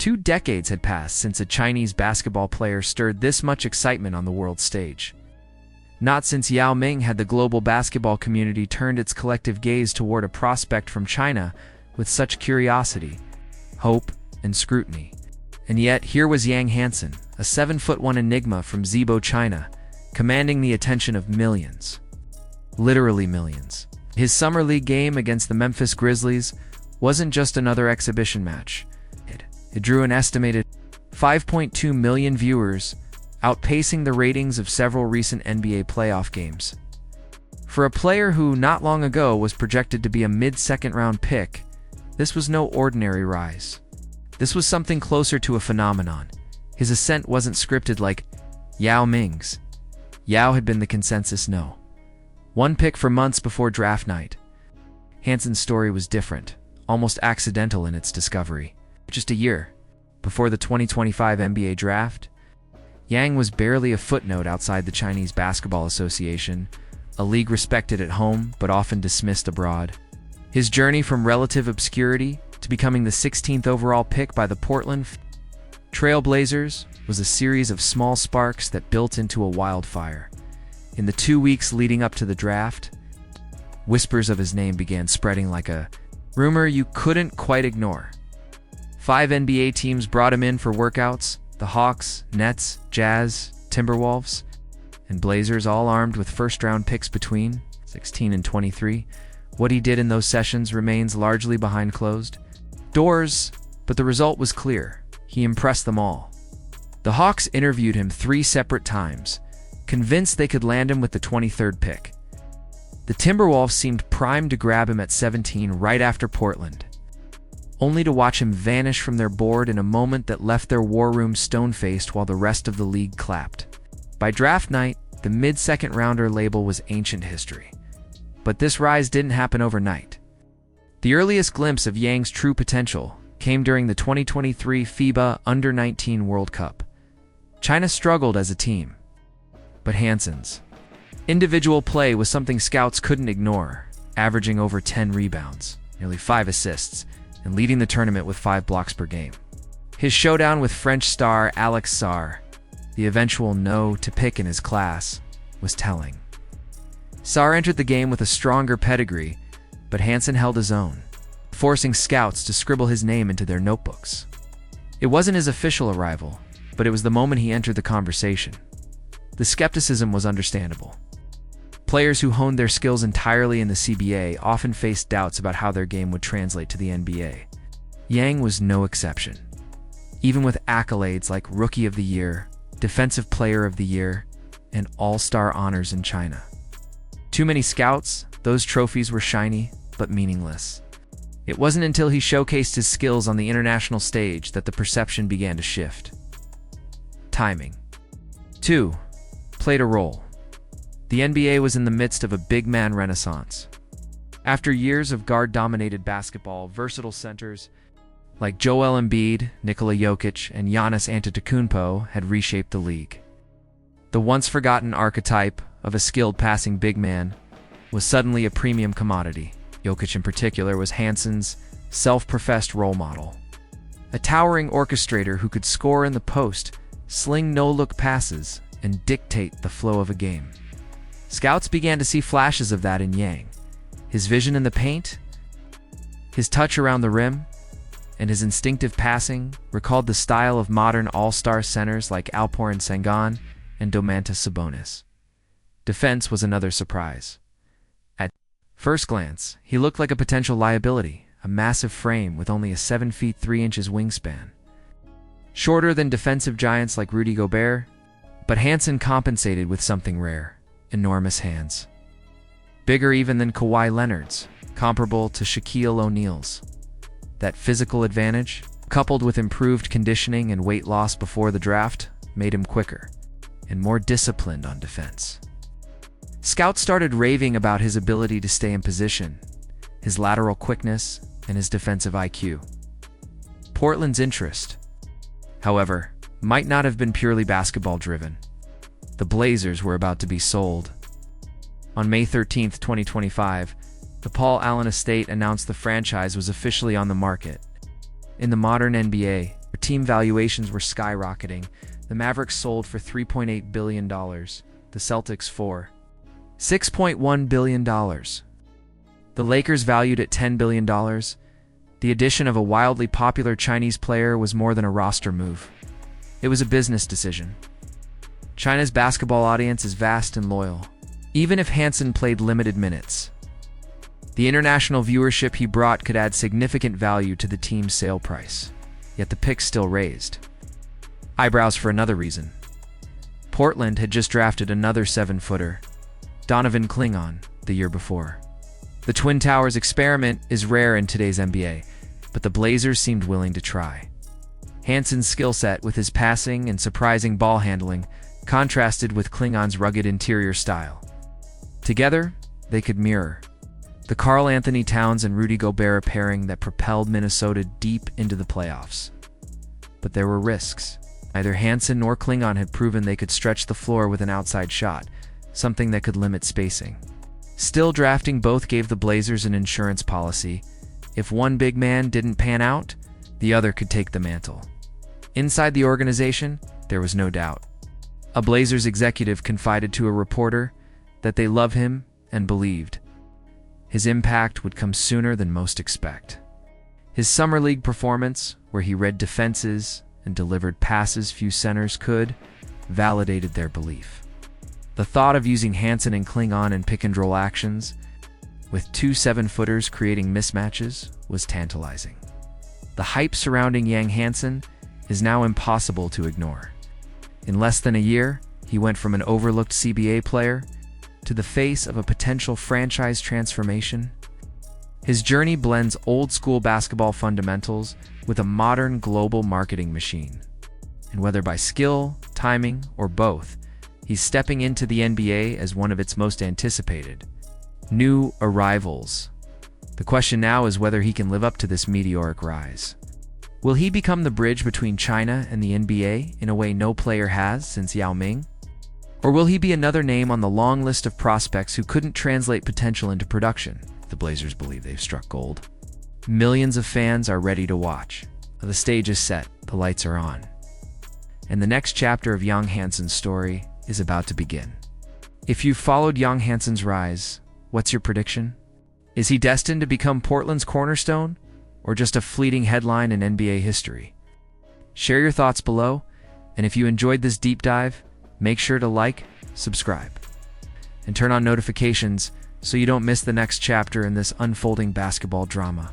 2 decades had passed since a Chinese basketball player stirred this much excitement on the world stage. Not since Yao Ming had the global basketball community turned its collective gaze toward a prospect from China with such curiosity, hope, and scrutiny. And yet, here was Yang Hansen, a 7'1" enigma from Zebo, China, commanding the attention of millions. Literally millions. His summer league game against the Memphis Grizzlies wasn't just another exhibition match. It drew an estimated 5.2 million viewers, outpacing the ratings of several recent NBA playoff games. For a player who, not long ago, was projected to be a mid-second round pick, this was no ordinary rise. This was something closer to a phenomenon. His ascent wasn't scripted like Yao Ming's. Yao had been the consensus no. One pick for months before draft night. Hansen's story was different, almost accidental in its discovery. Just a year before the 2025 NBA draft, Yang was barely a footnote outside the Chinese Basketball Association, a league respected at home but often dismissed abroad. His journey from relative obscurity to becoming the 16th overall pick by the Portland Trail Blazers was a series of small sparks that built into a wildfire. In the 2 weeks leading up to the draft, whispers of his name began spreading like a rumor you couldn't quite ignore. 5 NBA teams brought him in for workouts: the Hawks, Nets, Jazz, Timberwolves, and Blazers, all armed with first-round picks between 16 and 23. What he did in those sessions remains largely behind closed doors, but the result was clear. He impressed them all. The Hawks interviewed him 3 separate times, convinced they could land him with the 23rd pick. The Timberwolves seemed primed to grab him at 17 right after Portland, only to watch him vanish from their board in a moment that left their war room stone-faced while the rest of the league clapped. By draft night, the mid-second rounder label was ancient history. But this rise didn't happen overnight. The earliest glimpse of Yang's true potential came during the 2023 FIBA Under-19 World Cup. China struggled as a team, but Hansen's individual play was something scouts couldn't ignore, averaging over 10 rebounds, nearly 5 assists, and leading the tournament with 5 blocks per game. His showdown with French star Alex Sarr, the eventual no to pick in his class, was telling. Sarr entered the game with a stronger pedigree, but Hansen held his own, forcing scouts to scribble his name into their notebooks. It wasn't his official arrival, but it was the moment he entered the conversation. The skepticism was understandable. Players who honed their skills entirely in the CBA often faced doubts about how their game would translate to the NBA. Yang was no exception. Even with accolades like Rookie of the Year, Defensive Player of the Year, and All-Star honors in China. Too many scouts, those trophies were shiny, but meaningless. It wasn't until he showcased his skills on the international stage that the perception began to shift. Timing, too, played a role. The NBA was in the midst of a big man renaissance. After years of guard-dominated basketball, versatile centers like Joel Embiid, Nikola Jokic, and Giannis Antetokounmpo had reshaped the league. The once-forgotten archetype of a skilled passing big man was suddenly a premium commodity. Jokic in particular was Hansen's self-professed role model. A towering orchestrator who could score in the post, sling no-look passes, and dictate the flow of a game. Scouts began to see flashes of that in Yang. His vision in the paint, his touch around the rim, and his instinctive passing recalled the style of modern all-star centers like Alperen Sengun and Domantas Sabonis. Defense was another surprise. At first glance, he looked like a potential liability, a massive frame with only a 7 feet 3 inches wingspan. Shorter than defensive giants like Rudy Gobert, but Hansen compensated with something rare: enormous hands. Bigger even than Kawhi Leonard's, comparable to Shaquille O'Neal's. That physical advantage, coupled with improved conditioning and weight loss before the draft, made him quicker and more disciplined on defense. Scouts started raving about his ability to stay in position, his lateral quickness, and his defensive IQ. Portland's interest, however, might not have been purely basketball-driven. The Blazers were about to be sold. On May 13, 2025, the Paul Allen estate announced the franchise was officially on the market. In the modern NBA, where team valuations were skyrocketing. The Mavericks sold for $3.8 billion, the Celtics for $6.1 billion. The Lakers valued at $10 billion. The addition of a wildly popular Chinese player was more than a roster move. It was a business decision. China's basketball audience is vast and loyal, even if Hansen played limited minutes. The international viewership he brought could add significant value to the team's sale price, yet the pick still raised eyebrows for another reason. Portland had just drafted another 7-footer, Donovan Klingon, the year before. The Twin Towers experiment is rare in today's NBA, but the Blazers seemed willing to try. Hansen's skill set with his passing and surprising ball handling contrasted with Klingon's rugged interior style. Together, they could mirror the Karl Anthony Towns and Rudy Gobert pairing that propelled Minnesota deep into the playoffs. But there were risks. Neither Hansen nor Klingon had proven they could stretch the floor with an outside shot, something that could limit spacing. Still, drafting both gave the Blazers an insurance policy. If one big man didn't pan out, the other could take the mantle. Inside the organization, there was no doubt. A Blazers executive confided to a reporter that they love him and believed his impact would come sooner than most expect. His summer league performance, where he read defenses and delivered passes few centers could, validated their belief. The thought of using Hansen and Klingon in pick-and-roll actions, with two 7-footers creating mismatches, was tantalizing. The hype surrounding Yang Hansen is now impossible to ignore. In less than a year, he went from an overlooked CBA player to the face of a potential franchise transformation. His journey blends old-school basketball fundamentals with a modern global marketing machine. And whether by skill, timing, or both, he's stepping into the NBA as one of its most anticipated new arrivals. The question now is whether he can live up to this meteoric rise. Will he become the bridge between China and the NBA in a way no player has since Yao Ming? Or will he be another name on the long list of prospects who couldn't translate potential into production? The Blazers believe they've struck gold. Millions of fans are ready to watch. The stage is set, the lights are on. And the next chapter of Yang Hansen's story is about to begin. If you've followed Yang Hansen's rise, what's your prediction? Is he destined to become Portland's cornerstone, or just a fleeting headline in NBA history? Share your thoughts below, and if you enjoyed this deep dive, make sure to like, subscribe, and turn on notifications so you don't miss the next chapter in this unfolding basketball drama.